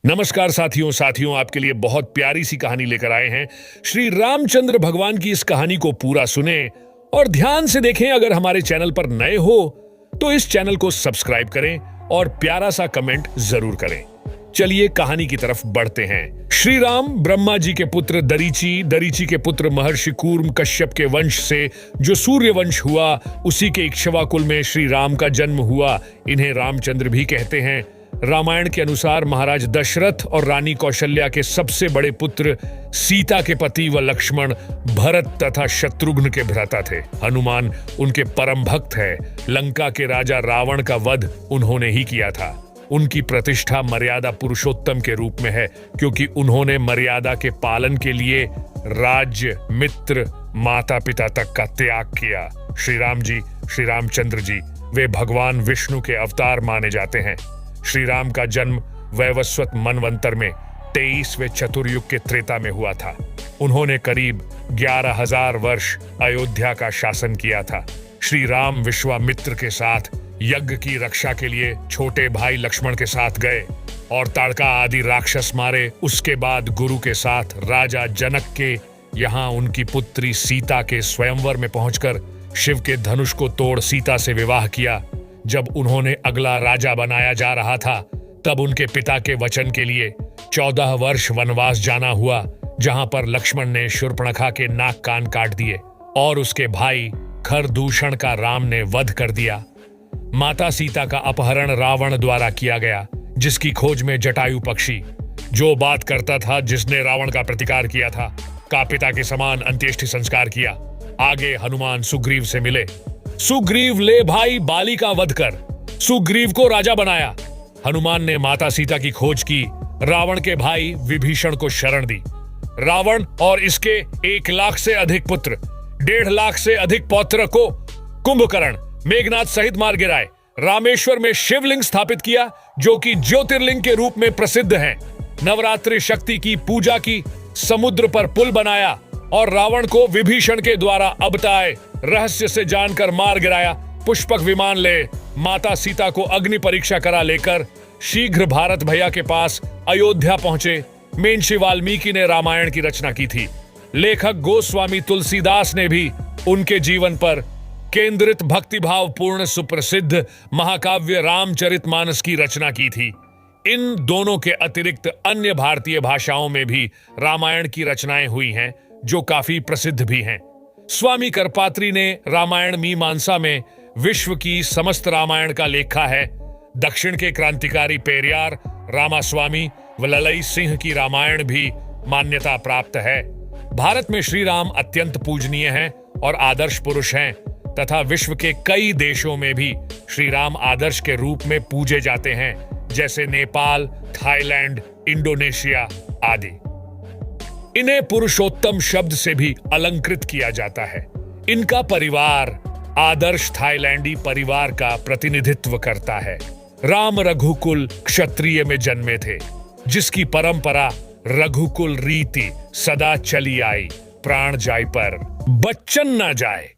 नमस्कार साथियों आपके लिए बहुत प्यारी सी कहानी लेकर आए हैं। श्री रामचंद्र भगवान की इस कहानी को पूरा सुने और ध्यान से देखें। अगर हमारे चैनल पर नए हो तो इस चैनल को सब्सक्राइब करें और प्यारा सा कमेंट जरूर करें। चलिए कहानी की तरफ बढ़ते हैं। श्री राम ब्रह्मा जी के पुत्र दरीची के पुत्र महर्षि कूर्म कश्यप के वंश से जो सूर्य वंश हुआ, उसी के इक्ष्वाकुल में श्री राम का जन्म हुआ। इन्हें रामचंद्र भी कहते हैं। रामायण के अनुसार महाराज दशरथ और रानी कौशल्या के सबसे बड़े पुत्र सीता के पति व लक्ष्मण भरत तथा शत्रुघ्न के भ्राता थे। हनुमान उनके परम भक्त है। लंका के राजा रावण का वध उन्होंने ही किया था। उनकी प्रतिष्ठा मर्यादा पुरुषोत्तम के रूप में है, क्योंकि उन्होंने मर्यादा के पालन के लिए राज्य, मित्र, माता पिता तक का त्याग किया। श्री राम जी, श्री रामचंद्र जी, वे भगवान विष्णु के अवतार माने जाते हैं। श्री राम का जन्म वैवस्वत मनवंतर में 23वें चतुर्युग के त्रेता में हुआ था। उन्होंने करीब 11,000 वर्ष अयोध्या का शासन किया था। श्री राम विश्वामित्र के साथ यज्ञ की रक्षा के लिए छोटे भाई लक्ष्मण के साथ गए और ताड़का आदि राक्षस मारे। उसके बाद गुरु के साथ राजा जनक के यहाँ उनकी पुत्री सीता के स्वयंवर में पहुंचकर शिव के धनुष को तोड़ सीता से विवाह किया। जब उन्होंने अगला राजा बनाया जा रहा था, तब उनके पिता के वचन के लिए 14 वर्ष वनवास जाना हुआ, जहां पर लक्ष्मण ने शूर्पणखा के नाक कान काट दिए और उसके भाई खरदूषण का राम ने वध कर दिया। माता सीता का अपहरण रावण द्वारा किया गया, जिसकी खोज में जटायु पक्षी, जो बात करता था, जिसने रावण का प्रतिकार किया था, का पिता के समान अंत्येष्टि संस्कार किया। आगे हनुमान सुग्रीव से मिले। सुग्रीव ले भाई बाली का वध कर सुग्रीव को राजा बनाया। हनुमान ने माता सीता की खोज की, रावण के भाई विभीषण को शरण दी। रावण और इसके 1 लाख से अधिक पुत्र, 1.5 लाख से अधिक पौत्र को कुंभकर्ण, मेघनाथ सहित मार गिराए। रामेश्वर में शिवलिंग स्थापित किया, जो कि ज्योतिर्लिंग के रूप में प्रसिद्ध है। नवरात्रि शक्ति की पूजा की, समुद्र पर पुल बनाया और रावण को विभीषण के द्वारा अबताए रहस्य से जानकर मार गिराया। पुष्पक विमान ले माता सीता को अग्नि परीक्षा करा लेकर शीघ्र भारत भैया के पास अयोध्या पहुंचे। महर्षि वाल्मीकि ने रामायण की रचना की थी। लेखक गोस्वामी तुलसीदास ने भी उनके जीवन पर केंद्रित भक्तिभाव पूर्ण सुप्रसिद्ध महाकाव्य रामचरितमानस की रचना की थी। इन दोनों के अतिरिक्त अन्य भारतीय भाषाओं में भी रामायण की रचनाएं हुई हैं, जो काफी प्रसिद्ध भी हैं। स्वामी करपात्री ने रामायण मीमांसा में विश्व की समस्त रामायण का लेखा है। दक्षिण के क्रांतिकारी पेरियार रामास्वामी व ललई सिंह की रामायण भी मान्यता प्राप्त है। भारत में श्री राम अत्यंत पूजनीय हैं और आदर्श पुरुष हैं, तथा विश्व के कई देशों में भी श्री राम आदर्श के रूप में पूजे जाते हैं, जैसे नेपाल, थाईलैंड, इंडोनेशिया आदि। इन्हें पुरुषोत्तम शब्द से भी अलंकृत किया जाता है। इनका परिवार आदर्श थाईलैंडी परिवार का प्रतिनिधित्व करता है। राम रघुकुल क्षत्रिय में जन्मे थे, जिसकी परंपरा रघुकुल रीति सदा चली आई। प्राण जाय पर बच्चन न जाए।